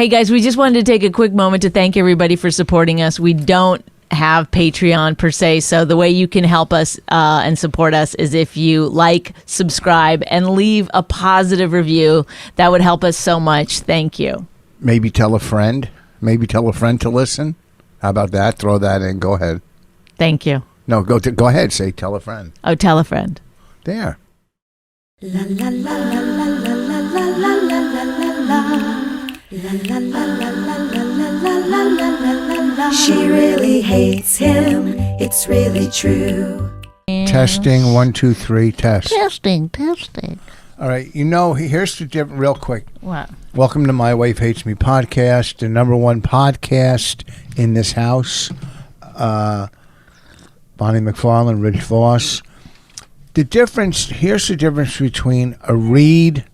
Hey guys, we just wanted to take a quick moment to thank everybody for supporting us. We don't have Patreon per se, so the way you can help us and support us is if you like, subscribe, and leave a positive review. That would help us so much. Thank you. Maybe tell a friend. Maybe tell a friend to listen. How about that? Throw that in. Go ahead. Thank you. No, go ahead. Say tell a friend. Oh, tell a friend. There. La la la la la la la la la la la la. La la la la la la la la la la la la. She really hates him. It's really true. Testing 1, 2, 3. Test. Testing. All right. You know, here's the difference. Real quick. What? Welcome to My Wife Hates Me podcast, the number one podcast in this house. Bonnie McFarlane, Rich Voss. Here's the difference between a read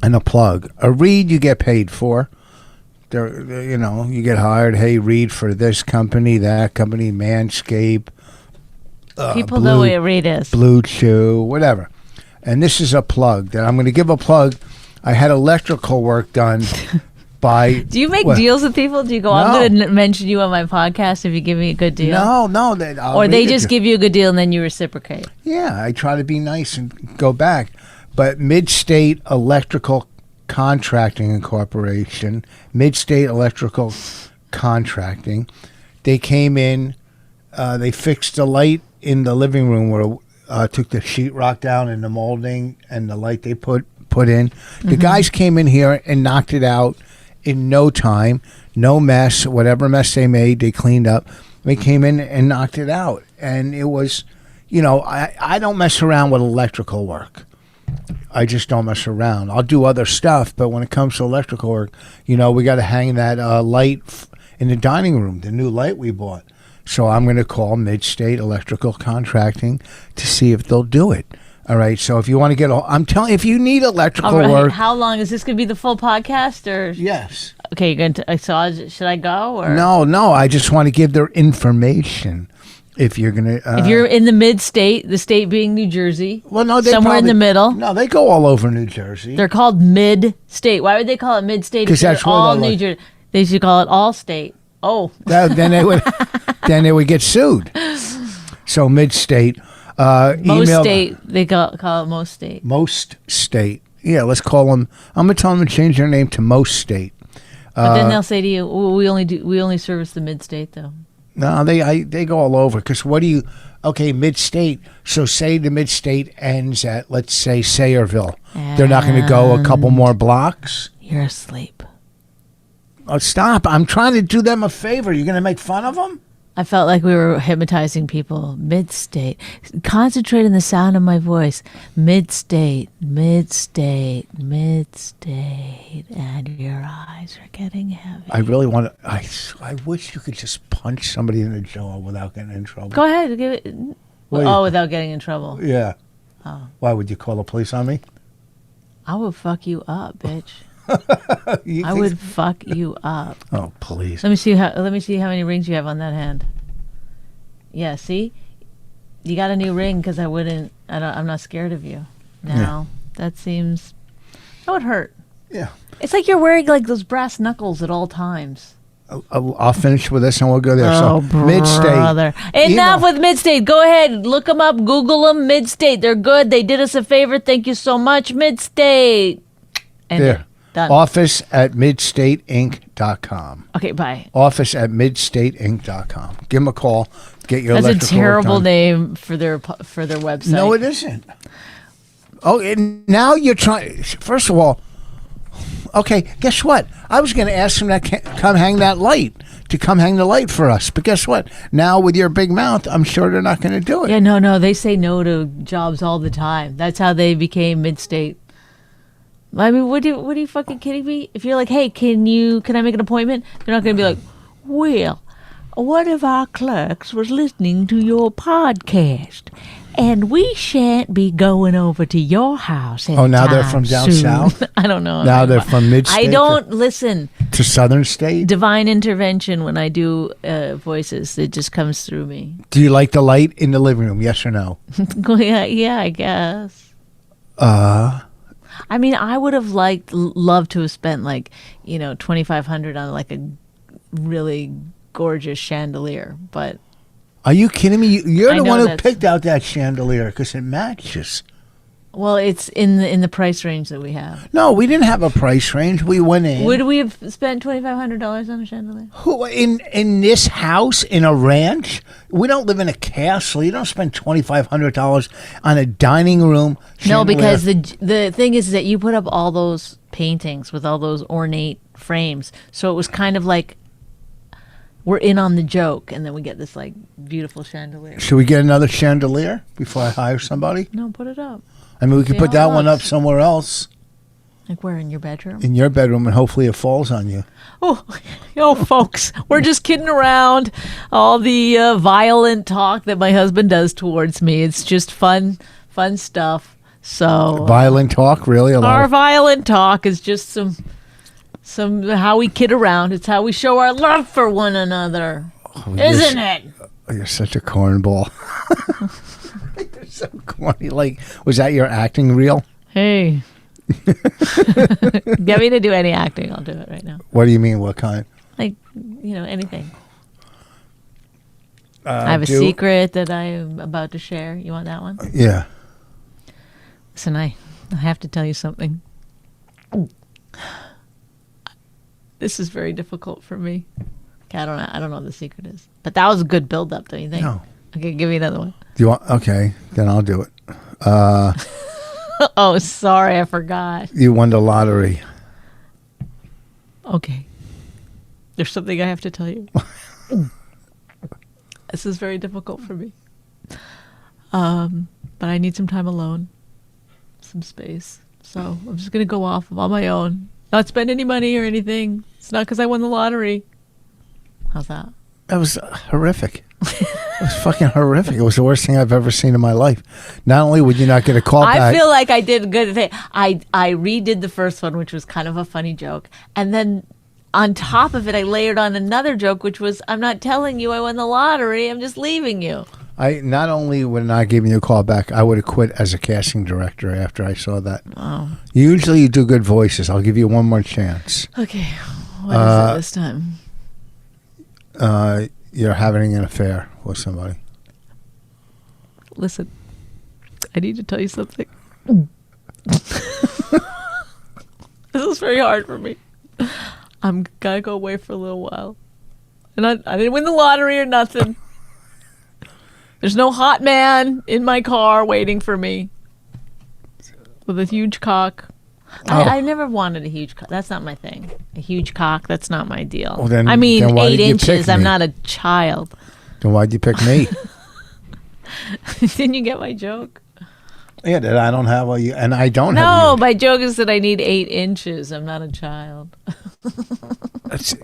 and a plug. A read you get paid for. You get hired. Hey, read for this company, that company, Manscaped. People know what a read is. Blue Chew, whatever. And this is a plug that I'm going to give a plug. I had electrical work done by... Do you make deals with people? Do you go, No. I'm going to mention you on my podcast if you give me a good deal? No. Or they just give you a good deal and then you reciprocate? Yeah, I try to be nice and go back. But Mid-State Electrical Contracting Incorporation, Mid-State Electrical Contracting, they came in, they fixed the light in the living room where took the sheetrock down and the molding and the light they put in. The guys came in here and knocked it out in no time, no mess. Whatever mess they made, they cleaned up. They came in and knocked it out. And it was, I don't mess around with electrical work. I just don't mess around. I'll do other stuff, but when it comes to electrical work, we got to hang that light in the dining room, the new light we bought. So I'm going to call Mid-State Electrical Contracting to see if they'll do it. All right. So if you want to I'm telling you, if you need electrical work. How long is this going to be? The full podcast or? Yes. Okay, you're going to. So should I go or? No. I just want to give their information. If you're going to. If you're in the mid-state, the state being New Jersey. Well, no, somewhere in the middle. No, they go all over New Jersey. They're called mid-state. Why would they call it mid-state? Because that's all New Jersey. They should call it all state. Oh. Then they would get sued. So Mid-State. Most state. They call it most state. Most state. Yeah, let's call them. I'm going to tell them to change their name to Most State. But then they'll say to you, well, we only service the mid-state though. No, they go all over. Because Mid-State. So say the Mid-State ends at, let's say, Sayreville. They're not going to go a couple more blocks. You're asleep. Oh, stop. I'm trying to do them a favor. You're going to make fun of them? I felt like we were hypnotizing people. Mid-state. Concentrate on the sound of my voice. Mid-state, mid-state, mid-state. And your eyes are getting heavy. I really want to... I wish you could just punch somebody in the jaw without getting in trouble. Go ahead. Give it. Without getting in trouble. Yeah. Oh. Why, would you call the police on me? I would fuck you up, bitch. I would fuck you up. Oh, please. Let me see how many rings you have on that hand. Yeah, see? You got a new ring because I'm not scared of you. Now, that would hurt. Yeah. It's like you're wearing like those brass knuckles at all times. I'll finish with this and we'll go there. Oh, so, Mid-State. Enough with Mid-State. Go ahead. Look them up. Google them. Mid-State. They're good. They did us a favor. Thank you so much, Mid-State. And there. Done. Office at midstateinc.com. Okay, bye. Office at midstateinc.com. Give them a call. Get your That's electrical a terrible work done. name for their website. No, it isn't. Oh, and now you're trying. First of all, okay, guess what? I was going to ask them to come hang that light, to come hang the light for us. But guess what? Now with your big mouth, I'm sure they're not going to do it. Yeah, no. They say no to jobs all the time. That's how they became Mid-State. I mean, what are you fucking kidding me? If you're like, hey, can I make an appointment? They're not going to be like, well, one of our clerks was listening to your podcast, and we shan't be going over to your house anytime now they're from down soon. south? I don't know. Now they're from Mid-State? I don't listen. To Southern State? Divine intervention when I do voices. It just comes through me. Do you like the light in the living room? Yes or no? Yeah, I guess. I mean, I would have loved to have spent like, $2,500 on like a really gorgeous chandelier, but Are you kidding me? You're I the know one who that's- picked out that chandelier because it matches. well, it's in the price range that we have. No, we didn't have a price range. We went in. Would we have spent $2,500 on a chandelier? Who in this house in a ranch? We don't live in a castle. You don't spend $2,500 on a dining room. No, chandelier. because the thing is that you put up all those paintings with all those ornate frames, so it was kind of like we're in on the joke, and then we get this like beautiful chandelier. Should we get another chandelier before I hire somebody? No, put it up. I mean, we could See put how that it one up looks. somewhere else Like where, in your bedroom? in your bedroom, and hopefully it falls on you. Oh, folks, we're just kidding around. All the violent talk that my husband does towards me, it's just fun stuff. So Violent talk, really? A lot our of- violent talk is just some how we kid around. It's how we show our love for one another, isn't it? You're such a cornball. You're so corny. Like, was that your acting reel? Hey, get me to do any acting, I'll do it right now. What do you mean? What kind? Like, anything. I have a do- secret that I'm about to share. You want that one? Yeah. Listen, I have to tell you something. This is very difficult for me. Okay, I don't know what the secret is. But that was a good build up, don't you think? No. Okay, give me another one. Do you want? Okay, then I'll do it. Oh, sorry, I forgot. You won the lottery. Okay. There's something I have to tell you. This is very difficult for me. But I need some time alone. Some space. So I'm just going to go off on my own. Not spend any money or anything. It's not because I won the lottery. How's that? That was horrific. It was fucking horrific. It was the worst thing I've ever seen in my life. Not only would you not get a call I back. feel like I did a good thing. I redid the first one, which was kind of a funny joke. And then on top of it, I layered on another joke, which was, I'm not telling you I won the lottery. I'm just leaving you. I not only would not give you a call back, I would have quit as a casting director after I saw that. Oh. Usually you do good voices. I'll give you one more chance. Okay. What is it this time? You're having an affair with somebody. Listen, I need to tell you something. This is very hard for me. I'm gonna go away for a little while. And I didn't win the lottery or nothing. There's no hot man in my car waiting for me with a huge cock. Oh. I never wanted a huge cock. That's not my thing. A huge cock, that's not my deal. Well, then- I mean, then why 8 did you pick inches. I'm me? not a child. Then why'd you pick me? Didn't you get my joke? Yeah, that I don't have all you, and I don't No, have you. my joke is that I need 8 inches. I'm not a child.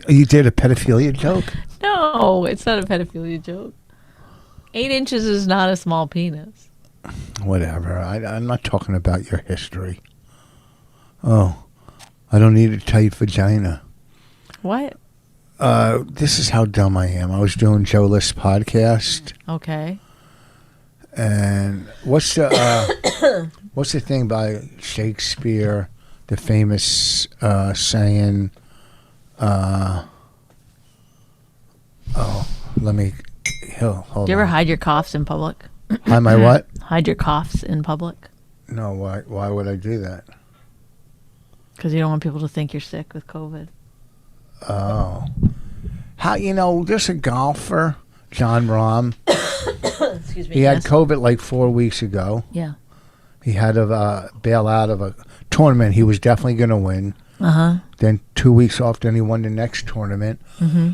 You did a pedophilia joke? No, it's not a pedophilia joke. 8 inches is not a small penis. Whatever. I'm not talking about your history. Oh, I don't need a tight vagina. What? This is how dumb I am. I was doing Joe List's podcast, Okay. and what's the thing by Shakespeare, the famous saying? Let me. Hold Do you ever on. hide your coughs in public? Hide my what? Hide your coughs in public? No. Why? Why would I do that? Because you don't want people to think you're sick with COVID. Oh. How, there's a golfer, John Rahm. Excuse me. He had yes. COVID like 4 weeks ago. Yeah. He had to bail out of a tournament he was definitely going to win. Uh-huh. Then 2 weeks off, then he won the next tournament. Mm-hmm.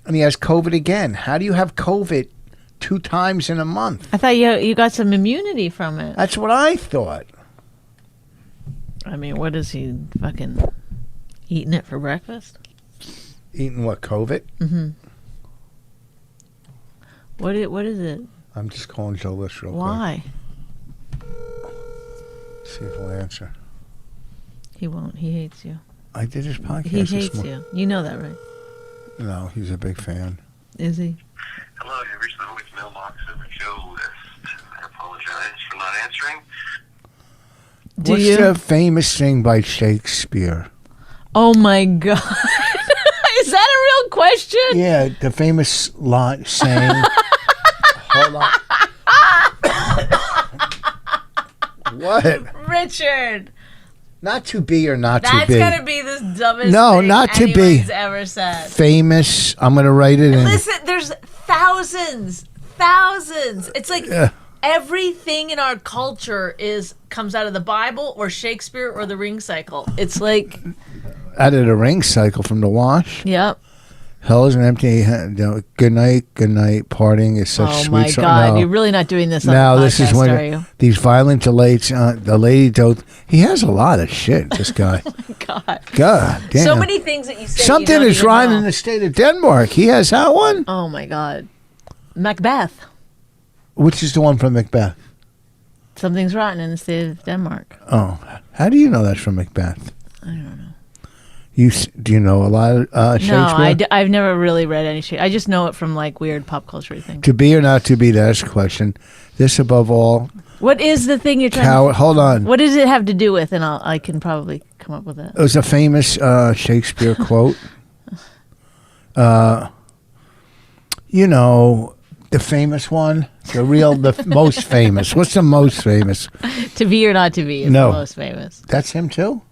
And he has COVID again. How do you have COVID 2 times in a month? I thought you got some immunity from it. That's what I thought. I mean, what is he fucking eating it for breakfast? Eating what, COVID? Mm-hmm. What is it? I'm just calling Joe List real Why? quick. See if he'll answer. He won't. He hates you. I did his podcast He this hates morning. you. You know that, right? No, he's a big fan. Is he? Hello, you've reached the voicemail box of Joe List. I apologize for not answering. What's you? the famous thing by Shakespeare? Oh my god. Is that a real question? Yeah, the famous line saying. Hold on. What? Richard. Not to be or not That's to be. gonna be the dumbest No, thing not to be. anyone's ever said. Famous. I'm gonna write it in. Listen, there's thousands. It's like everything in our culture comes out of the Bible or Shakespeare or the Ring Cycle. It's like Out of the Ring Cycle from the Wash. yep. Hell is an empty. Good night. Parting is such Oh sweet. my God, No. you're really not doing this on Now the podcast, this is are when you? these violent delays. The lady don't. He has a lot of shit. This guy. God. God damn. So many things that you say. Something you don't is even wrong know. in the state of Denmark. He has that one. Oh my God. Macbeth. Which is the one from Macbeth? Something's rotten in the state of Denmark. Oh, how do you know that's from Macbeth? I don't know. Do you know a lot of Shakespeare? No, I've never really read any Shakespeare. I just know it from like weird pop culture things. To be or not to be, that's the question. This above all. What is the thing you're trying to... Hold on. What does it have to do with? And I can probably come up with it. It was a famous Shakespeare quote. You know, the famous one? The most famous. What's the most famous? To be or not to be is No. the most famous. That's him too?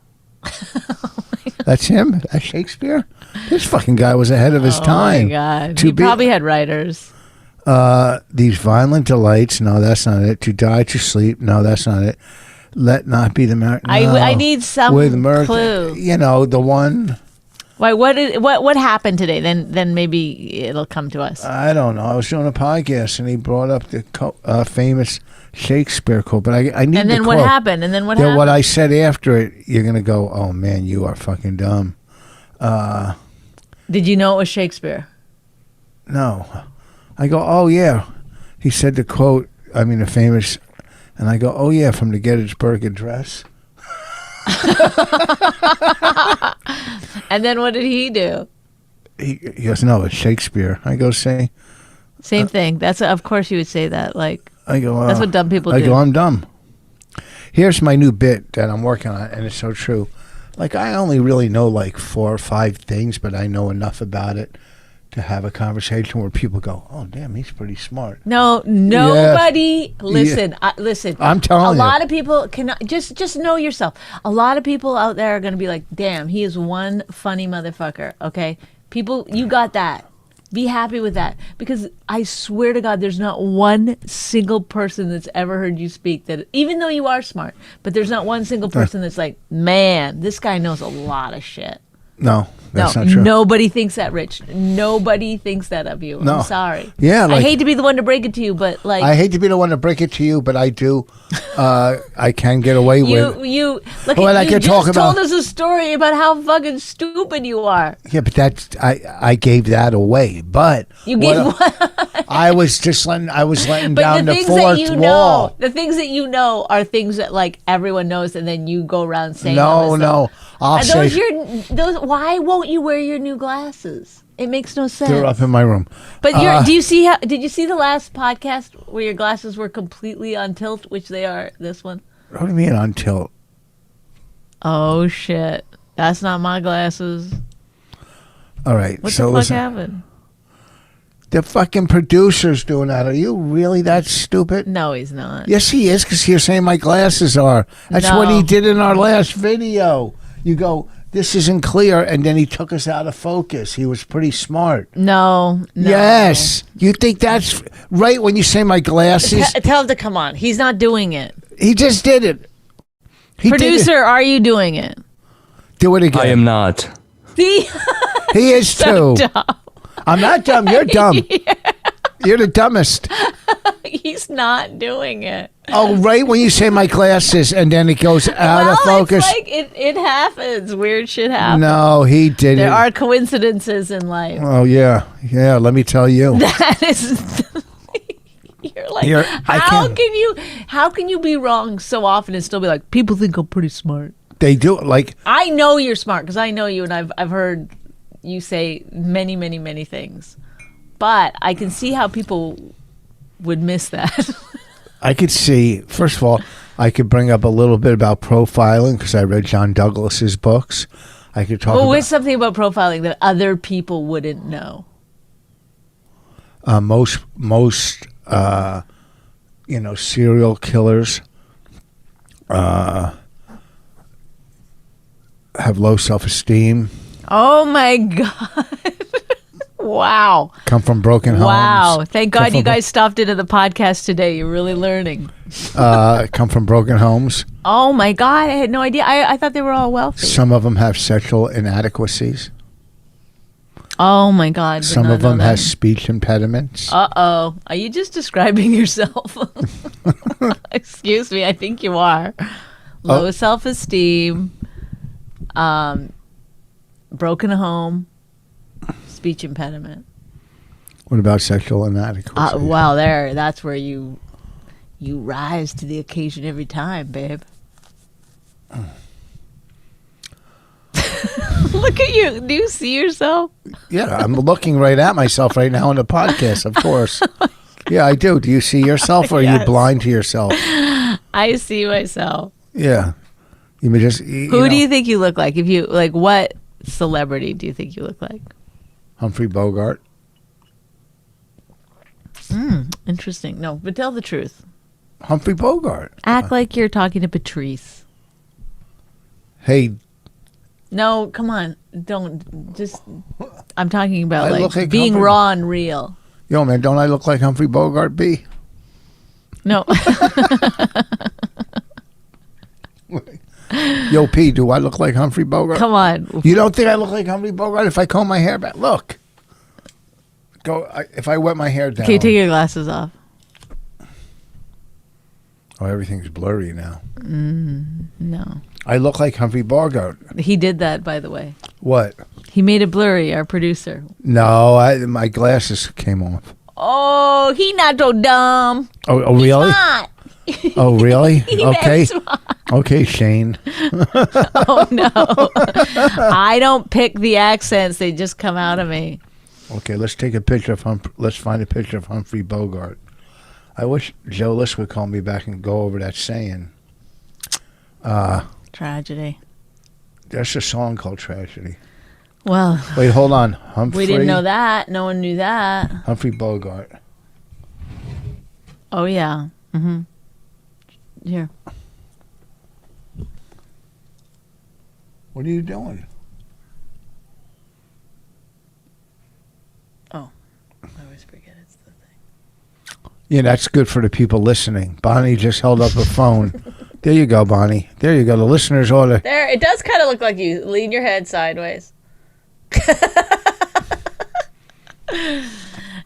That's him? That's Shakespeare? This fucking guy was ahead of his time. Oh my God. To He be- probably had writers. These violent delights. No, that's not it. To die, to sleep. No, that's not it. Let not be the marriage. I need some clue. You know, the one. Why? What happened today? Then maybe it'll come to us. I don't know. I was doing a podcast and he brought up the famous Shakespeare quote, but I need And then the what quote. happened? And then what Then happened? what I said after it, you're gonna go, "Oh man, you are fucking dumb." Did you know it was Shakespeare? No, I go, "Oh yeah," he said the quote. I mean, the famous, and I go, "Oh yeah," from the Gettysburg Address. And then what did he do? He goes, "No, it's Shakespeare." I go, "Say," Same thing. That's of course you would say that. Like I go, that's what dumb people I do. go, "I'm dumb." Here's my new bit that I'm working on, and it's so true. Like, I only really know like 4 or 5 things, but I know enough about it to have a conversation where people go, "Oh, damn, he's pretty smart." No, nobody. Listen, listen. I'm telling a you. lot of people can just know yourself. A lot of people out there are going to be like, "Damn, he is one funny motherfucker." Okay, people, you got that. Be happy with that, because I swear to God, there's not one single person that's ever heard you speak that, even though you are smart, but there's not one single person that's like, "Man, this guy knows a lot of shit." No, that's no, not true. nobody thinks that, Rich. Nobody thinks that of you. No. I'm sorry. Yeah, I like- hate to be the one to break it to you, but like I hate to be the one to break it to you, but I do. I can get away with. you look Well, I at you can just talk about- told us a story about how fucking stupid you are. Yeah, but that's I gave that away. But You gave what? I was just letting. I was letting But down the the things that fourth you wall. know, the things that you know are things that like everyone knows, and then you go around saying, No, no. I'll Are say those why won't you wear your new glasses? It makes no sense. they're up in my room. But do you see did you see the last podcast where your glasses were completely on tilt, which they are this one? What do you mean on tilt? Oh shit. That's not my glasses. All right. What so the fuck listen, happened? the fucking producer's doing that. Are you really that stupid? No, he's not. Yes, he is, because you're saying my glasses are. That's what No. he did in our last video. You go, "This isn't clear," and then he took us out of focus. He was pretty smart. No. Yes. You think that's right when you say my glasses? Tell him to come on. He's not doing it. He just did it. He did Producer, are you doing it? it. Do it again. I am not. See? He is too. Dumb. I'm not dumb. You're dumb. You're the dumbest. He's not doing it. Oh, right when you say my glasses, and then it goes out of focus. It's like it happens. Weird shit happens. No, he did There it. are coincidences in life. Oh yeah. Let me tell you. That is you're like how can you be wrong so often and still be like, people think I'm pretty smart? They do like. I know you're smart because I know you, and I've heard you say many, many, many things. But I can see how people would miss that. I could see. First of all, I could bring up a little bit about profiling because I read John Douglas's books. I could talk what's something about profiling that other people wouldn't know? Most serial killers have low self-esteem. Oh my God. Wow. Come from broken homes. Wow. Thank God you guys stopped into the podcast today. You're really learning. Come from broken homes. Oh my God. I had no idea. I thought they were all wealthy. Some of them have sexual inadequacies. Oh my God. Some of them have speech impediments. Uh-oh. Are you just describing yourself? Excuse me. I think you are. Low self-esteem. Broken home. Speech impediment. What about sexual inadequacies? Wow, that's where you rise to the occasion every time, babe. Look at you. Do you see yourself? Yeah, I'm looking right at myself right now on the podcast, of course. Yeah, I do. Do you see yourself, or are you blind to yourself? I see myself. Yeah. You may just. Who do you think you look like? If you like, what celebrity do you think you look like? Humphrey Bogart. Interesting. No, but tell the truth. Humphrey Bogart. Act like you're talking to Patrice. Hey. No, come on. Don't just. I'm talking about like being Humphrey. raw and real. Yo, man, don't I look like Humphrey Bogart, B? No. Yo, P, do I look like Humphrey Bogart? Come on. You don't think I look like Humphrey Bogart if I comb my hair back? Look. If I wet my hair down. Okay, take your glasses off. Oh, everything's blurry now. No. I look like Humphrey Bogart. He did that, by the way. What? He made it blurry, our producer. No, my glasses came off. Oh, he not so dumb. Oh really? Smart. Oh, really? Okay. Smart. Okay, Shane. Oh, no. I don't pick the accents. They just come out of me. Okay, let's take a picture of let's find a picture of Humphrey Bogart. I wish Joe List would call me back and go over that saying. Tragedy. There's a song called Tragedy. Well. Wait, hold on. Humphrey. We didn't know that. No one knew that. Humphrey Bogart. Oh, yeah. Mm-hmm. Here. What are you doing? Oh. I always forget it's the thing. Yeah, that's good for the people listening. Bonnie just held up her phone. There you go, Bonnie. There you go. The listeners ought to... There, it does kind of look like you. Lean your head sideways.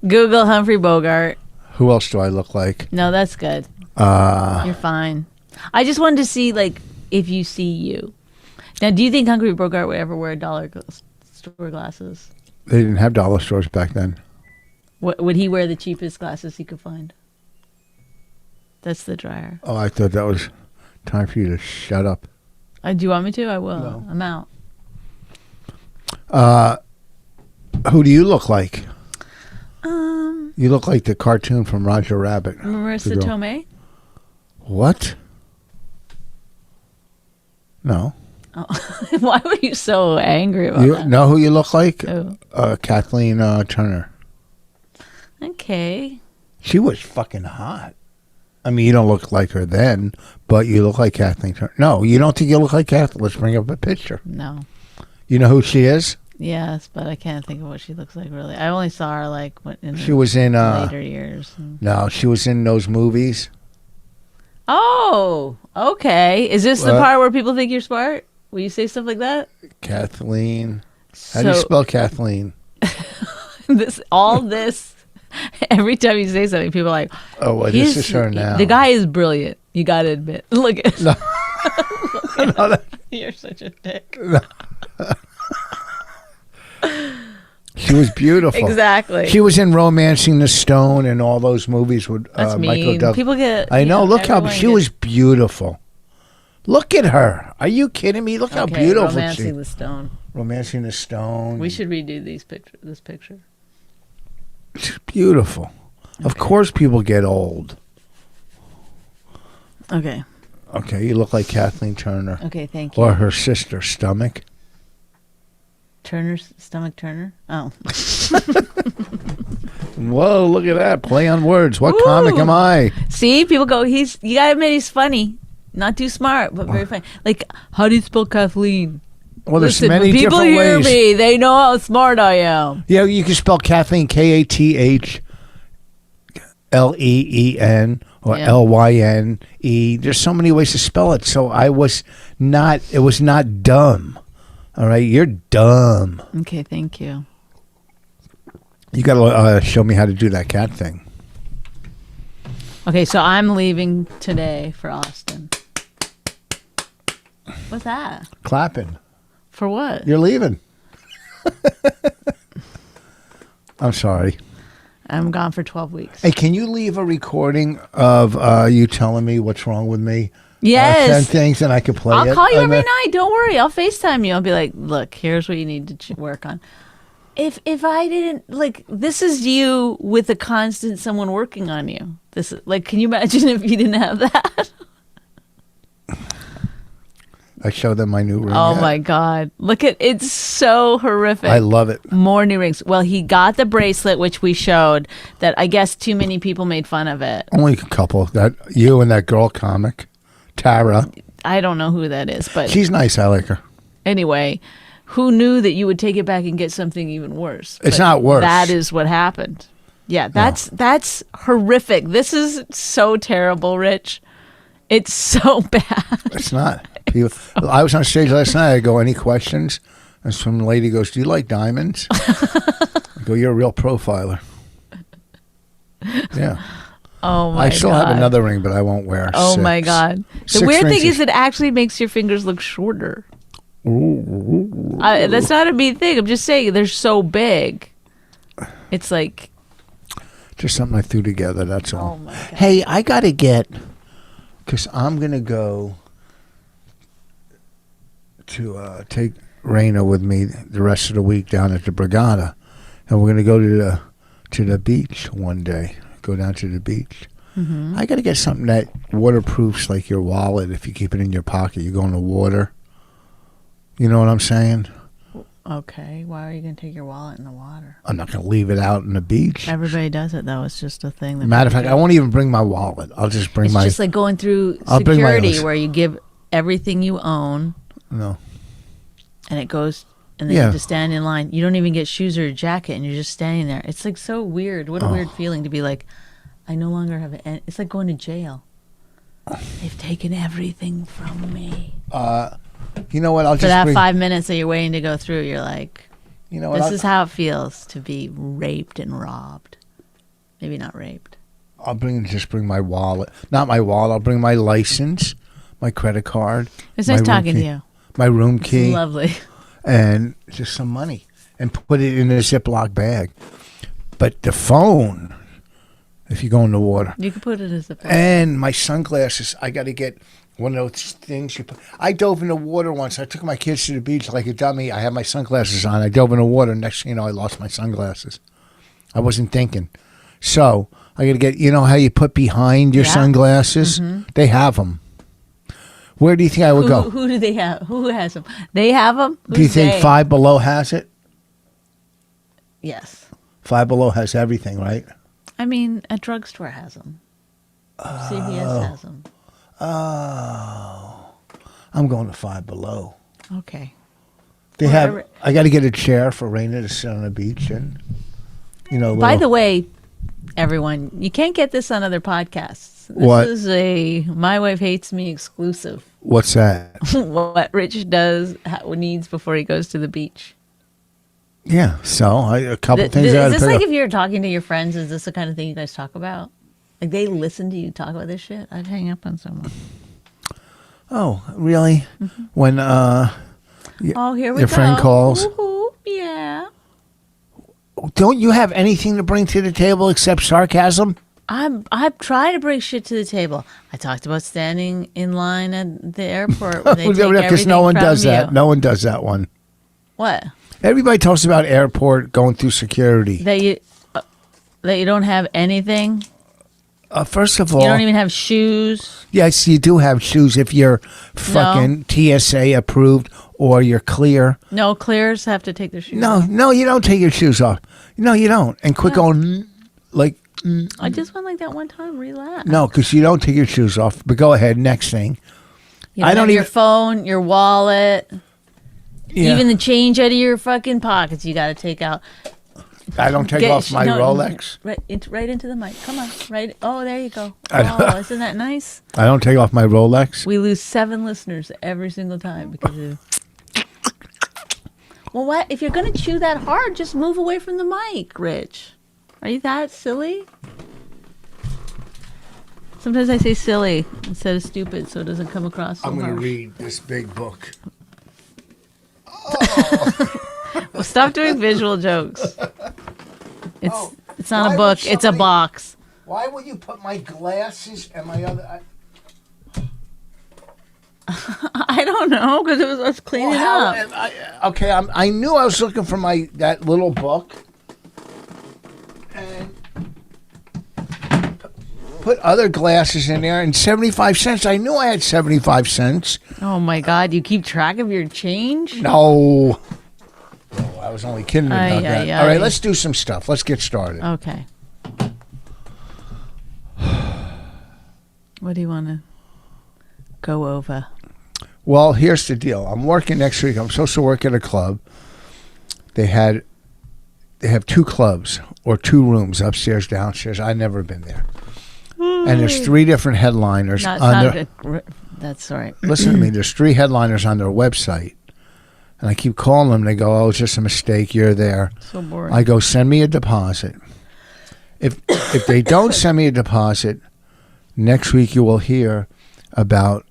Google Humphrey Bogart. Who else do I look like? No, that's good. You're fine. I just wanted to see, like, if you see you. Now, do you think Humphrey Bogart would ever wear dollar store glasses? They didn't have dollar stores back then. Would he wear the cheapest glasses he could find? That's the dryer. Oh, I thought that was time for you to shut up. Do you want me to? I will. No. I'm out. Who do you look like? You look like the cartoon from Roger Rabbit. Marissa Tomei? What? No. Oh. Why were you so angry about You that? know who you look like? Who? Kathleen Turner. Okay. She was fucking hot. I mean, you don't look like her then, but you look like Kathleen Turner. No, you don't think you look like Kathleen? Let's bring up a picture. No. You know who she is? Yes, but I can't think of what she looks like, really. I only saw her, like, in She was in... later years. No, she was in those movies. Oh, okay. Is this the part where people think you're smart? Will you say stuff like that? Kathleen. How do you spell Kathleen? All this, every time you say something, people are like, oh, well, this is her now. The guy is brilliant. You got to admit. Look at No. No, You're such a dick. No. She was beautiful. Exactly. She was in Romancing the Stone and all those movies with That's Michael mean. Douglas. People get... I know. Look how... She was gets... beautiful. Look at her. Are you kidding me? Look how beautiful she is. Romancing the Stone. Romancing the Stone. We should redo this picture. She's beautiful. Okay. Of course people get old. Okay. Okay, you look like Kathleen Turner. Okay, thank you. Or her sister, Stomach. Stomach Turner? Oh. Whoa, look at that. Play on words. What Ooh. comic am I? See, people go, you gotta admit he's funny. Not too smart, but very funny. Like, how do you spell Kathleen? Well, there's Listen, many when people different hear ways. me, they know how smart I am. Yeah, you can spell Kathleen Kathleen or Yeah. Lyne. There's so many ways to spell it. So it was not dumb. All right, you're dumb. Okay, thank you. You got to show me how to do that cat thing. Okay, so I'm leaving today for Austin. What's that? Clapping. For what? You're leaving. I'm sorry. I'm gone for 12 weeks. Hey, can you leave a recording of you telling me what's wrong with me? Yes. 10 things, and I can play it. I'll call you And every then- night. Don't worry. I'll FaceTime you. I'll be like, look, here's what you need to work on. If I didn't, like, this is you with a constant someone working on you. This is, like, can you imagine if you didn't have that? I showed them my new ring. Oh, yet. my God. Look at, it's so horrific. I love it. More new rings. Well, he got the bracelet, which we showed, that I guess too many people made fun of it. Only a couple. That you and that girl comic, Tara. I don't know who that is, but She's nice. I like her. anyway, who knew that you would take it back and get something even worse? It's But not worse. That is what happened. Yeah, that's horrific. This is so terrible, Rich. It's so bad. It's not. People, I was on stage last night. I go, any questions? And some lady goes, do you like diamonds? I go, you're a real profiler. Yeah. Oh my god. I still have another ring, but I won't wear. Oh 6. my god. The 6 weird rings thing is it actually makes your fingers look shorter. Ooh. That's not a mean thing. I'm just saying they're so big. It's like, Just something I threw together, that's all. oh my god. Hey, I got to get, because I'm going to go to take Raina with me the rest of the week down at the Brigada. And we're going to go to the beach one day. Go down to the beach. Mm-hmm. I got to get something that waterproofs like your wallet if you keep it in your pocket. You go in the water. You know what I'm saying? Okay, why are you going to take your wallet in the water? I'm not going to leave it out in the beach. Everybody does it, though. It's just a thing. That Matter of people fact, do. I won't even bring my wallet. I'll just bring It's my... just like going through I'll bring my security own. where you give everything you own No. and it goes, and then you Yeah. have to stand in line. You don't even get shoes or a jacket and you're just standing there. It's like so weird. What a weird feeling to be like, I no longer have it. It's like going to jail. They've taken everything from me. You know what? I'll For just that bring... 5 minutes that you're waiting to go through, you're like, You know what? this is how it feels to be raped and robbed. Maybe not raped. I'll just bring my wallet. Not my wallet. I'll bring my license, my credit card. It's my nice room talking to key- you. My room key. It's lovely. And just some money. And put it in a Ziploc bag. But the phone, if you go in the water. You can put it as a pet. And my sunglasses. I got to get one of those things you put. I dove in the water once. I took my kids to the beach like a dummy. I had my sunglasses on. I dove in the water. Next thing you know, I lost my sunglasses. I wasn't thinking. So I got to get, you know how you put behind your Yeah. sunglasses? They have them. Where do you think I would go? Who do they have? Who has them? They have them? Do you think Five Below has it? Yes. Five Below has everything, right? I mean, a drugstore has them. CVS has them. Oh. I'm going to Five Below. Okay. They Whatever. have. I got to get a chair for Raina to sit on the beach and, you know. By the little- way, everyone, you can't get this on other podcasts. This What? is a My Wife Hates Me exclusive. What's that? What Rich does, needs before he goes to the beach. Yeah. So a couple things. Is I this gotta like pick if you're talking to your friends, is this the kind of thing you guys talk about? Like they listen to you talk about this shit? I'd hang up on someone. up. Oh, really? When Oh, here we your go. friend calls. Woohoo, yeah. Don't you have anything to bring to the table except sarcasm? I'm trying to bring shit to the table. I talked about standing in line at the airport where they take everything no one from does you. that. No one does that one. What? Everybody talks about airport going through security. That you don't have anything? First of all, You don't even have shoes. yes, you do have shoes if you're fucking TSA approved or you're clear. No, clears have to take their shoes No, off. no, you don't take your shoes off. No, you don't. And quit going like. I just went like that one time. Relax. No, because you don't take your shoes off. But go ahead. Next thing. You don't have your phone, your wallet, even the change out of your fucking pockets. You got to take out. I don't take off my Rolex. Right into the mic. Come on, right. Oh, there you go. Oh, isn't that nice? I don't take off my Rolex. We lose 7 listeners every single time because of. Well, what if you're gonna chew that hard? Just move away from the mic, Rich. Are you that silly? Sometimes I say silly instead of stupid, so it doesn't come across so I'm going to harsh. read this big book. Well, stop doing visual jokes. It's not Why a book. would It's a somebody- box. Why would you put my glasses and my other... I don't know because it was us cleaning up. Okay, I knew I was looking for that little book. And put other glasses in there and 75 cents. I knew I had 75 cents. Oh my God! You keep track of your change? No. Oh, I was only kidding about that. Ay. All right, let's do some stuff. Let's get started. Okay. What do you want to go over? Well, here's the deal. I'm working next week. I'm supposed to work at a club. They have 2 clubs or 2 rooms, upstairs, downstairs. I've never been there. And there's 3 different headliners That's all right. Listen to me. There's 3 headliners on their website. And I keep calling them. They go, oh, it's just a mistake. You're there. So boring. I go, send me a deposit. If they don't send me a deposit, next week you will hear about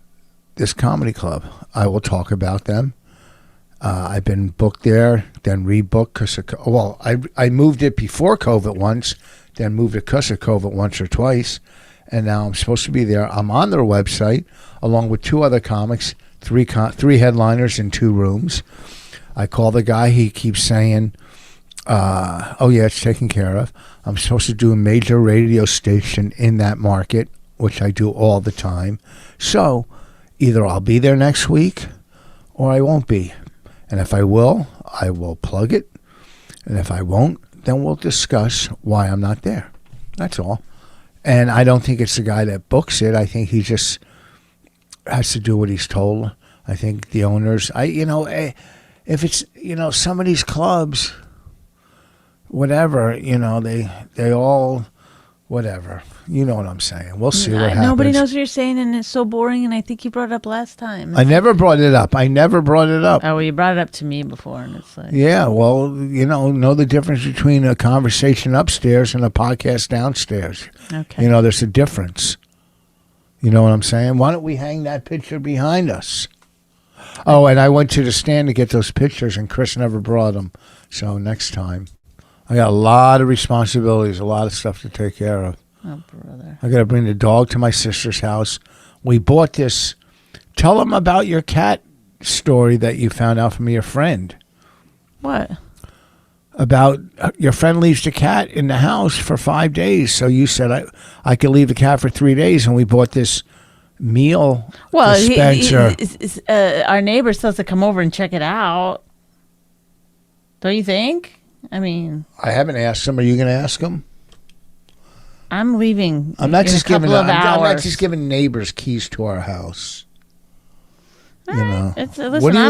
this comedy club. I will talk about them. I've been booked there, then rebooked because I moved it before COVID once, then moved it because of COVID once or twice, and now I'm supposed to be there. I'm on their website along with 2 other comics, 3 headliners in 2 rooms. I call the guy. He keeps saying, oh yeah, it's taken care of. I'm supposed to do a major radio station in that market, which I do all the time. So either I'll be there next week or I won't be. And if I will plug it. And if I won't, then we'll discuss why I'm not there. That's all. And I don't think it's the guy that books it. I think he just has to do what he's told. I think the owners, if it's, some of these clubs, whatever, they all, whatever. You know what I'm saying. We'll see what happens. Nobody knows what you're saying, and it's so boring, and I think you brought it up last time. I never brought it up. Oh, well, you brought it up to me before, and it's like... Yeah, well, know the difference between a conversation upstairs and a podcast downstairs. Okay. There's a difference. You know what I'm saying? Why don't we hang that picture behind us? Oh, and I went to the stand to get those pictures, and Chris never brought them. So next time. I got a lot of responsibilities, a lot of stuff to take care of. Oh, brother. I got to bring the dog to my sister's house. We bought this. Tell them about your cat story that you found out from your friend. What? About your friend leaves the cat in the house for 5 days. So you said I could leave the cat for 3 days, and we bought this meal dispenser. Our neighbor's supposed to come over and check it out. Don't you think? I mean... I haven't asked him. Are you going to ask him? I'm leaving. I'm not just giving. I'm hours. not just giving neighbors keys to our house. Listen,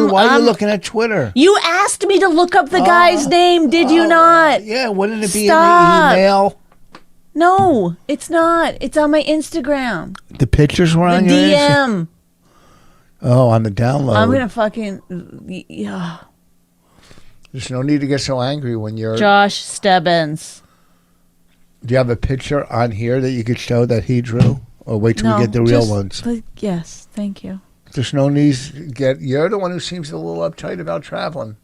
why are you looking at Twitter? You asked me to look up the guy's name, did you not? Yeah, wouldn't it be Stop. in the email? No, it's not. It's on my Instagram. The pictures were on The your DM. Oh, on the download. I'm gonna fucking yeah. There's no need to get so angry when you're... Josh Stebbins. Do you have a picture on here that you could show that he drew? Or wait till we get the real ones? Yes, thank you. There's no need to get... You're the one who seems a little uptight about traveling.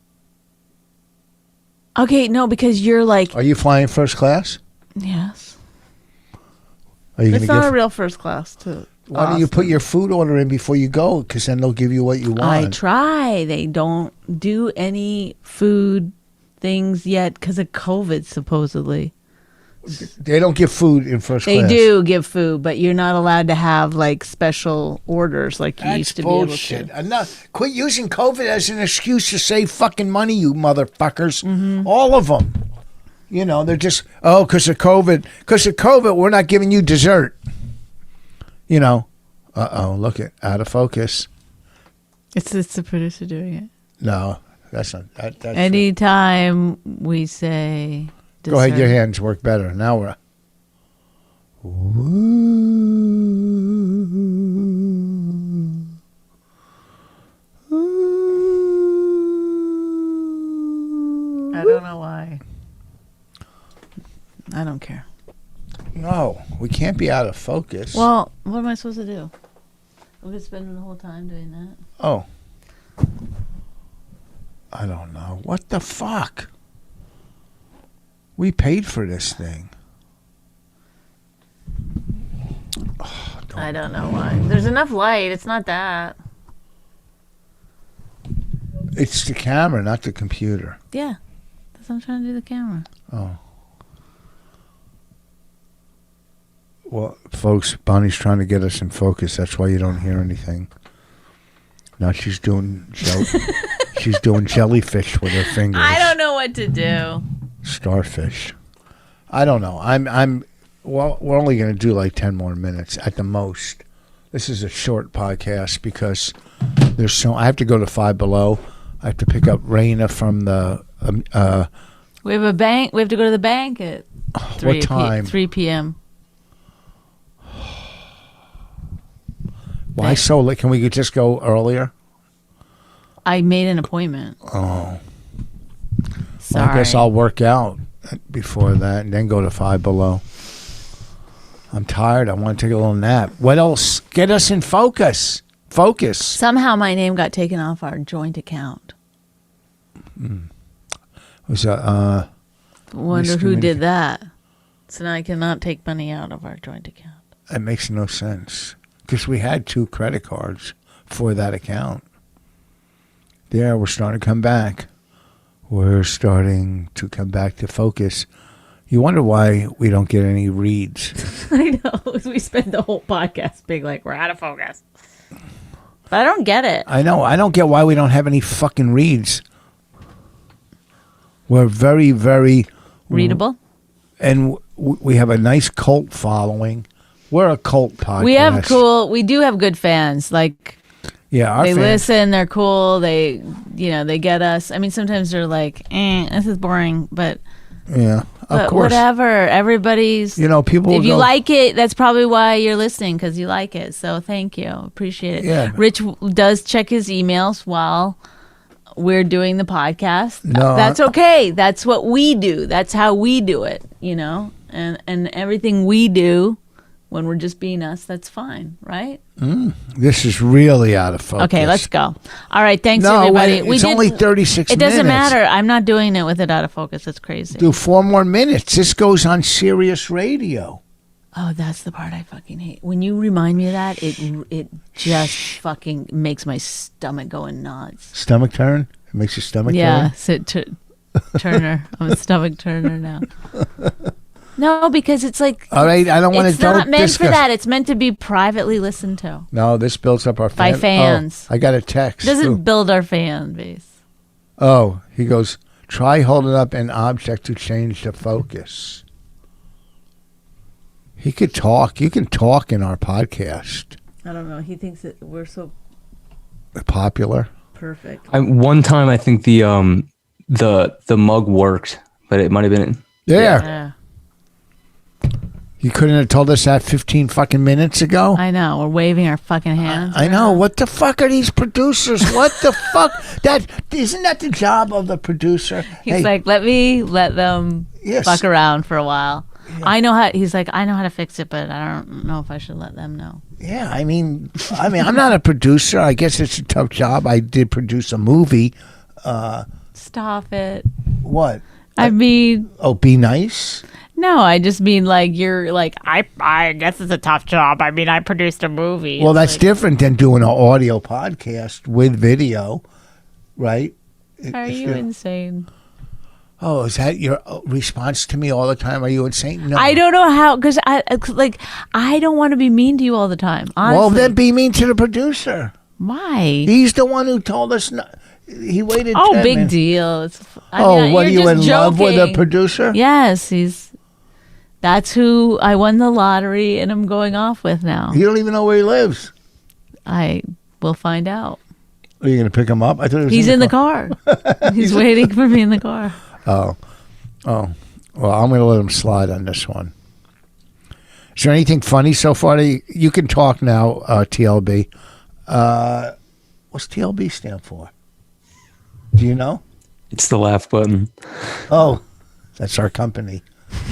Okay, no, because you're like... Are you flying first class? Yes. Are you It's not a real first class to... Why don't you put your food order in before you go? Because then they'll give you what you want. I try. They don't do any food things yet because of COVID, supposedly. They don't give food in first They class. do give food, but you're not allowed to have like special orders like you That's used to bullshit. be able to. Enough. Quit using COVID as an excuse to save fucking money, you motherfuckers. Mm-hmm. All of them. You know, they're just, because of COVID. Because of COVID, we're not giving you dessert. You know. Look it. Out of focus. It's the producer doing it. No, that's not. That's Anytime we say dessert. Go ahead, your hands work better. Now we're. I don't know why. I don't care. No, we can't be out of focus. Well, what am I supposed to do? We've been spending the whole time doing that. Oh. I don't know. What the fuck? We paid for this thing. Oh, I don't know why. There's enough light. It's not that. It's the camera, not the computer. Yeah. That's what I'm trying to do the camera. Oh. Well, folks, Bonnie's trying to get us in focus. That's why you don't hear anything. Now she's doing she's doing jellyfish with her fingers. I don't know what to do. Starfish. I don't know. Well, we're only going to do like 10 more minutes at the most. This is a short podcast because I have to go to Five Below. I have to pick up Raina from the We have a bank. We have to go to the bank at 3 what time? 3 p.m. Why so late? Can we just go earlier? I made an appointment. Oh. Sorry. Well, I guess I'll work out before that and then go to Five Below. I'm tired. I want to take a little nap. What else? Get us in focus. Focus. Somehow my name got taken off our joint account. Was that, Wonder who did that. So now I cannot take money out of our joint account. that makes no sense. Because we had 2 credit cards for that account. There, we're starting to come back. We're starting to come back to focus. You wonder why we don't get any reads. I know. We spend the whole podcast being like, we're out of focus. But I don't get it. I know. I don't get why we don't have any fucking reads. We're very, very... Readable? And we have a nice cult following. We're a cult podcast. We do have good fans. Like, Yeah, our they fans. listen, they're cool, they get us. I mean, sometimes they're like, this is boring, but Yeah, of course. whatever. Everybody's, people if you go, like it, that's probably why you're listening, because you like it. So thank you. Appreciate it. Yeah. Rich does check his emails while we're doing the podcast. No, That's okay. That's what we do. That's how we do it, and everything we do when we're just being us, that's fine, right? This is really out of focus. Okay, let's go. All right, thanks No, everybody. wait, it's only 36 It minutes. doesn't matter. I'm not doing it with it out of focus. It's crazy. Do 4 more minutes. This goes on Sirius Radio. Oh, that's the part I fucking hate. When you remind me of that, it just fucking makes my stomach go in knots. Stomach turn? It makes your stomach Yeah, turn? sit turner. I'm a stomach turner now. No, because it's like All right, I don't want to it's not meant for that. It's meant to be privately listened to No, this builds up our by fans. Oh, I got a text. It doesn't Ooh. build our fan base. Oh, he goes, try holding up an object to change the focus. He could talk. You can talk in our podcast. I don't know. He thinks that we're so Popular. perfect. One time I think the mug worked, but it might have been There. Yeah. You couldn't have told us that 15 fucking minutes ago? I know. We're waving our fucking hands. I know. What the fuck are these producers? What the fuck? Isn't that the job of the producer? He's like, let them Yes. fuck around for a while. I know how. He's like, I know how to fix it, but I don't know if I should let them know. Yeah, I mean, I'm not a producer. I guess it's a tough job. I did produce a movie. Stop it. What? I mean, Oh, Be Nice? no, I just mean like you're like I guess it's a tough job. I mean, I produced a movie. Well, It's that's like, different than doing an audio podcast with video, right? Are you insane? Oh, is that your response to me all the time? Are you insane? No. I don't know how, because I don't want to be mean to you all the time. Honestly. Well, then be mean to the producer. Why? He's the one who told us. He waited. Oh, 10 big minutes. deal. What are you in love with a joking. producer? Yes, that's who I won the lottery and I'm going off with now. You don't even know where he lives. I will find out. Are you going to pick him up? I thought he was He's in the car. He's waiting for me in the car. Oh. Well, I'm going to let him slide on this one. Is there anything funny so far? You can talk now, TLB. What's TLB stand for? Do you know? It's the laugh button. Oh, that's our company.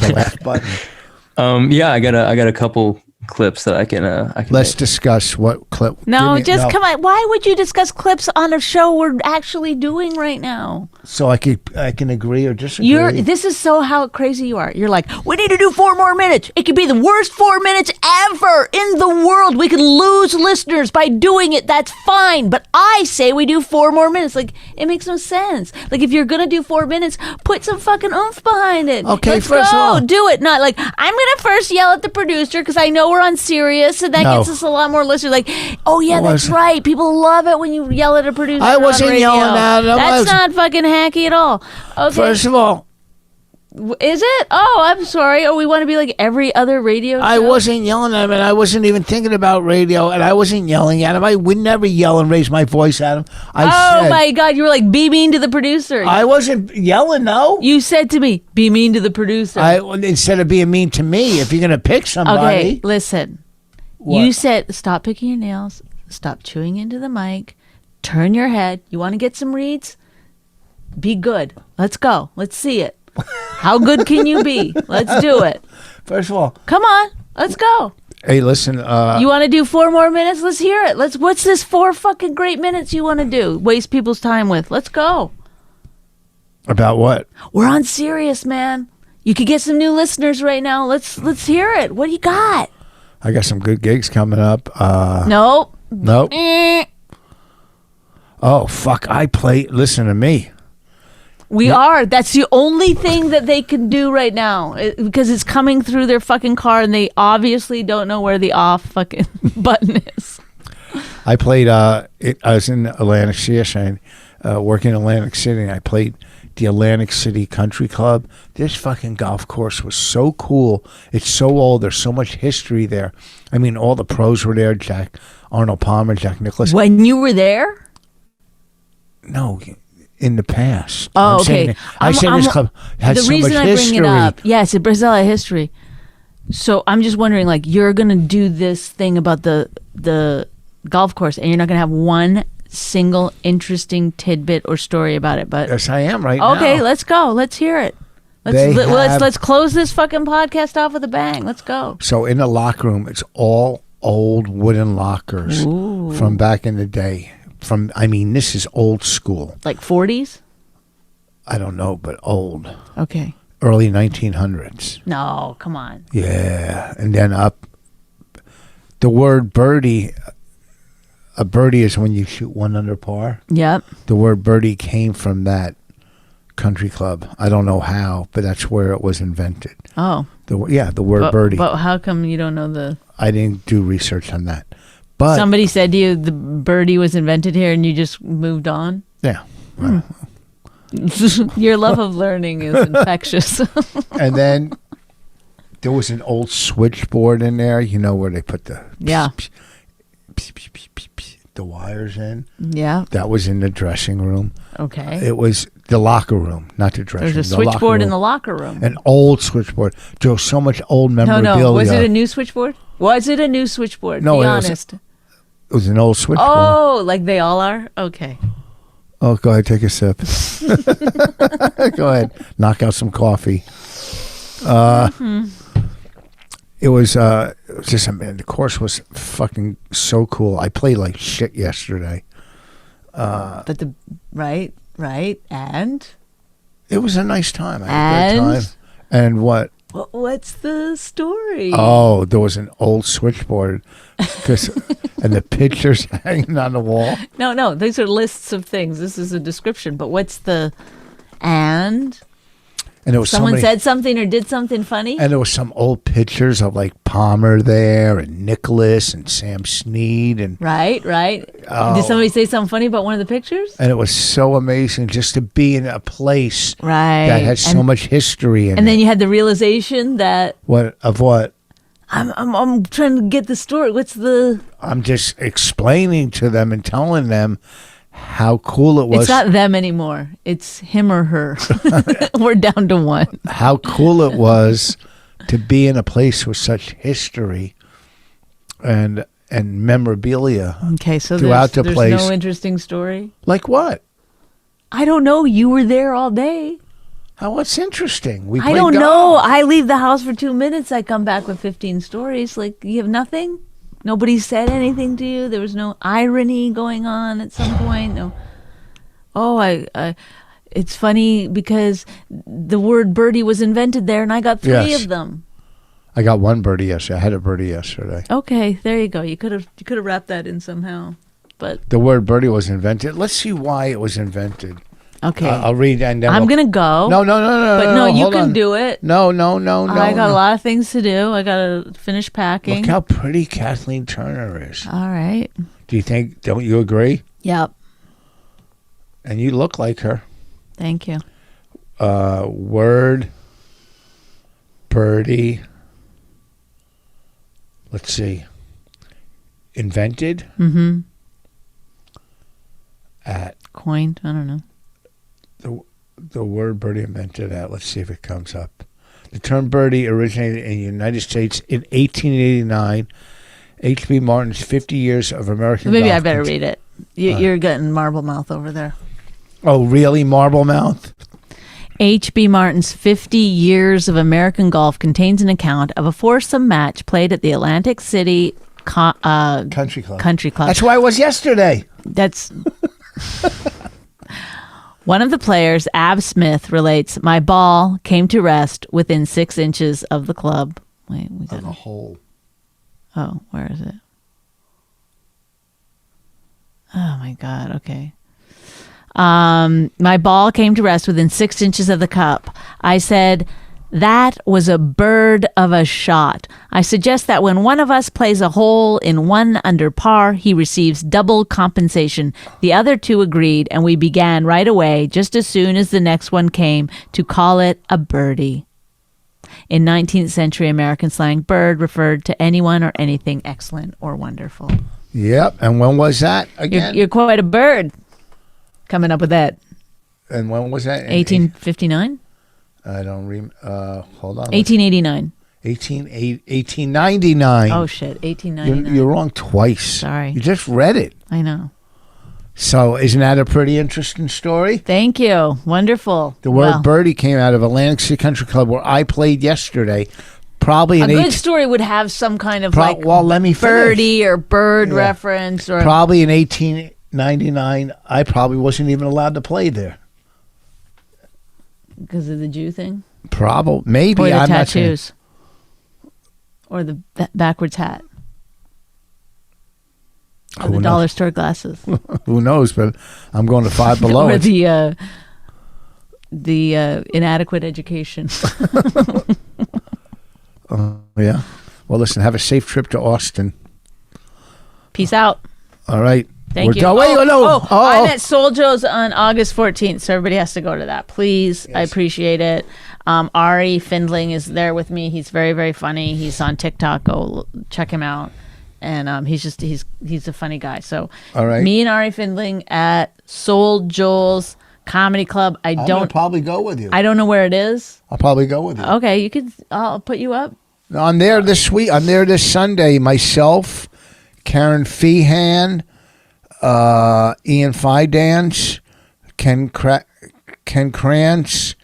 The laugh button. Yeah, I got a couple clips that I can Let's make. discuss what clip. No, come on. Why would you discuss clips on a show we're actually doing right now? So I can agree or disagree. This is so how crazy you are. You're like, we need to do 4 more minutes. It could be the worst 4 minutes ever in the world. We could lose listeners by doing it. That's fine. But I say we do 4 more minutes. Like, it makes no sense. Like, if you're going to do 4 minutes, put some fucking oomph behind it. Okay, Let's first go. of all, Do it. Not like, I'm going to first yell at the producer because I know we're on Sirius, and that No. gets us a lot more listeners. Like, oh, yeah, that's wasn't. right. People love it when you yell at a producer. I on wasn't radio. yelling at him. That's not fucking hacky at all. Okay. First of all, Is it? Oh, I'm sorry. Oh, we want to be like every other radio show? I wasn't yelling at him, and I wasn't even thinking about radio, and I wasn't yelling at him. I would never yell and raise my voice at him. Oh, said, my God. You were like, be mean to the producer. I wasn't yelling, no. You said to me, be mean to the producer. Instead of being mean to me, if you're going to pick somebody. Okay, listen. What? You said, stop picking your nails. Stop chewing into the mic. Turn your head. You want to get some reads? Be good. Let's go. Let's see it. How good can you be? Let's do it. First of all, Come on. Let's go. hey, listen. You want to do 4 more minutes? Let's hear it. What's this 4 fucking great minutes you want to do? Waste people's time with. Let's go. About what? We're on Sirius, man. You could get some new listeners right now. Let's hear it. What do you got? I got some good gigs coming up. Nope. Nope. Eh. Oh, fuck. Listen to me. We are. That's the only thing that they can do right now because it's coming through their fucking car and they obviously don't know where the off fucking button is. I played, I was in Atlantic City, working in Atlantic City, and I played the Atlantic City Country Club. This fucking golf course was so cool. It's so old. There's so much history there. I mean, all the pros were there. Arnold Palmer, Jack Nicklaus. When you were there? No, in the past. Oh, I'm okay. saying- I said this club has the so reason much I history. bring it up, yes, it brings a lot of history. So I'm just wondering, like, you're gonna do this thing about the golf course, and you're not gonna have one single interesting tidbit or story about it. But Yes, I am right now. okay, let's go. Let's hear it. Let's close this fucking podcast off with a bang. Let's go. So in the locker room, it's all old wooden lockers from back in the day. This is old school. Like 40s? I don't know, but old. Okay. Early 1900s. No, come on. Yeah. And then up, the word birdie, a birdie is when you shoot one under par. Yep. The word birdie came from that country club. I don't know how, but that's where it was invented. Oh. The word birdie. But how come you don't know the... I didn't do research on that. But Somebody said to you the birdie was invented here and you just moved on? yeah. Your love of learning is infectious. And then there was an old switchboard in there, where they put the Yeah. the wires in. Yeah. That was in the dressing room. Okay. It was the locker room, not the dressing room. There's a the locker switchboard in room. the locker room. An old switchboard. There was so much old memorabilia. No. Was it a new switchboard? Was it a new switchboard? No, Be it was- honest. It was an old switchboard. Oh, like they all are? Okay. Oh, go ahead, take a sip. Go ahead, knock out some coffee. It was just, the course was fucking so cool. I played like shit yesterday. But right, and It was a nice time. I had a good And? time. And what? what's the story? Oh, there was an old switchboard, and the pictures hanging on the wall. No, these are lists of things. This is a description, but what's the and? And there was Someone somebody, said something or did something funny? and there was some old pictures of like Palmer there and Nicholas and Sam Snead and Right. Oh. Did somebody say something funny about one of the pictures? and it was so amazing just to be in a place Right. that has so much history in And it. then you had the realization that What? I'm trying to get the story. What's the? I'm just explaining to them and telling them how cool it was. It's not them anymore. It's him or her. We're down to one. How cool it was to be in a place with such history and memorabilia. Okay, so Throughout the there's place. no interesting story. Like what? I don't know. You were there all day. What's interesting? We I played don't golf. know. I leave the house for 2 minutes. I come back with 15 stories. Like, you have nothing? Nobody said anything to you? There was no irony going on at some point? No. Oh, it's funny because the word birdie was invented there and I got 3 Yes. of them. I got one birdie yesterday. I had a birdie yesterday. Okay, there you go. You could have wrapped that in somehow. But The word birdie was invented. Let's see why it was invented. okay. I'll read and then I'm we'll- going to go. No. But no, you hold can on. do it. No. I got a lot of things to do. I got to finish packing. Look how pretty Kathleen Turner is. All right. Don't you agree? Yep. And you look like her. Thank you. Word birdie. Let's see. Invented Mm-hmm. at Coined. I don't know. the word birdie invented at. Let's see if it comes up. The term birdie originated in the United States in 1889. H.B. Martin's 50 Years of American Maybe I Golf better read it. You're getting marble mouth over there. Oh, really? Marble Mouth? H.B. Martin's 50 Years of American Golf contains an account of a foursome match played at the Atlantic City Country Club. Country Club. That's where I was yesterday. That's one of the players, Ab Smith, relates, "My ball came to rest within 6 inches of the club." Wait, we got Of a hole. Oh, where is it? Oh my God. Okay. My ball came to rest within 6 inches of the cup. I said, "That was a bird of a shot. I suggest that when one of us plays a hole in 1 under par, he receives double compensation." The other 2 agreed, and we began right away, just as soon as the next one came, to call it a birdie. In 19th century American slang, bird referred to anyone or anything excellent or wonderful. Yep. And when was that again? You're quite a bird coming up with that. And when was that? 1859? I don't remember. Hold on. 1889. 1899. Oh, shit. 1899. You're wrong twice. Sorry. You just read it. I know. So isn't that a pretty interesting story? Thank you. Wonderful. The word Well, birdie came out of Atlantic City Country Club where I played yesterday. Probably a in good story would have some kind of like well, let me finish. birdie or bird Yeah. reference or Probably in 1899, I probably wasn't even allowed to play there. because of the Jew thing Probably, maybe. or the I'm not saying- tattoos or the backwards hat or Who the knows? dollar store glasses Who knows? But I'm going to Five Below. or It's- the inadequate education. yeah. Well, listen. Have a safe trip to Austin. Peace out. All right. Thank you. Wait, no. I'm at Soul Joe's on August 14th, so everybody has to go to that. Please, I appreciate it. Ari Findling is there with me. He's very, very funny. He's on TikTok. Go check him out. And he's a funny guy. So All right. me and Ari Findling at Soul Joel's Comedy Club. I'm gonna probably go with you. I don't know where it is. I'll probably go with you. Okay, you could. I'll put you up. I'm there this week. I'm there this Sunday. Myself, Karen Feehan, Ian Fidance, Ken Krantz.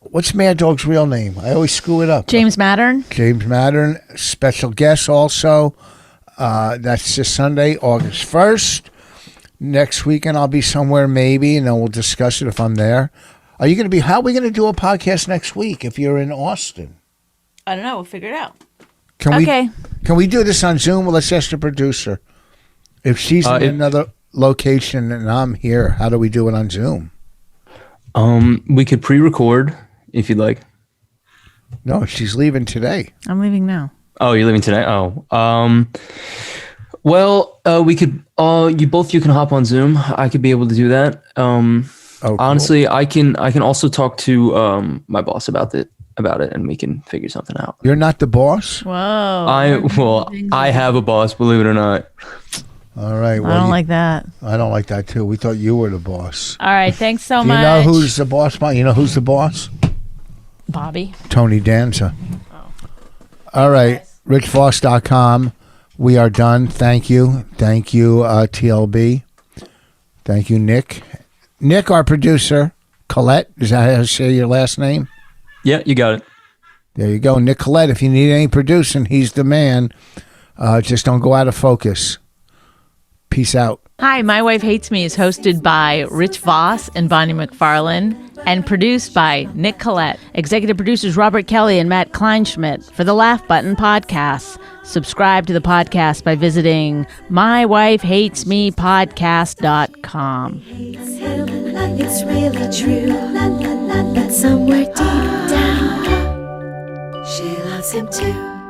What's Mad Dog's real name? I always screw it up. James Mattern. James Mattern. Special guest also. That's this Sunday, August 1st. Next weekend I'll be somewhere maybe, and then we'll discuss it if I'm there. Are you going to be? How are we going to do a podcast next week if you're in Austin? I don't know. We'll figure it out. Can Okay. Can we do this on Zoom? Well, let's ask the producer. If she's in another location and I'm here, how do we do it on Zoom? We could pre-record if you'd like. No, she's leaving today. I'm leaving now. Oh, you're leaving today? Oh. Well, we could you can hop on Zoom. I could be able to do that. Cool. Honestly, I can also talk to my boss about it, and we can figure something out. You're not the boss? Whoa. I have a boss, believe it or not. All right. Well, I don't like that. I don't like that too. We thought you were the boss. All right. Thanks so Do much. you know who's the boss? You know who's the boss? Bobby? Tony Danza. All right. RichVoss.com. We are done. Thank you. Thank you, TLB. Thank you, Nick. Nick, our producer. Colette. Is that how you say your last name? Yeah, you got it. There you go. Nick Colette. If you need any producing, he's the man. Just don't go out of focus. Peace out. Hi, My Wife Hates Me is hosted by Rich Voss and Bonnie McFarlane and produced by Nick Collette. Executive producers Robert Kelly and Matt Kleinschmidt for the Laugh Button podcast. Subscribe to the podcast by visiting mywifehatesmepodcast.com. It's really true, but somewhere deep down, she loves him too.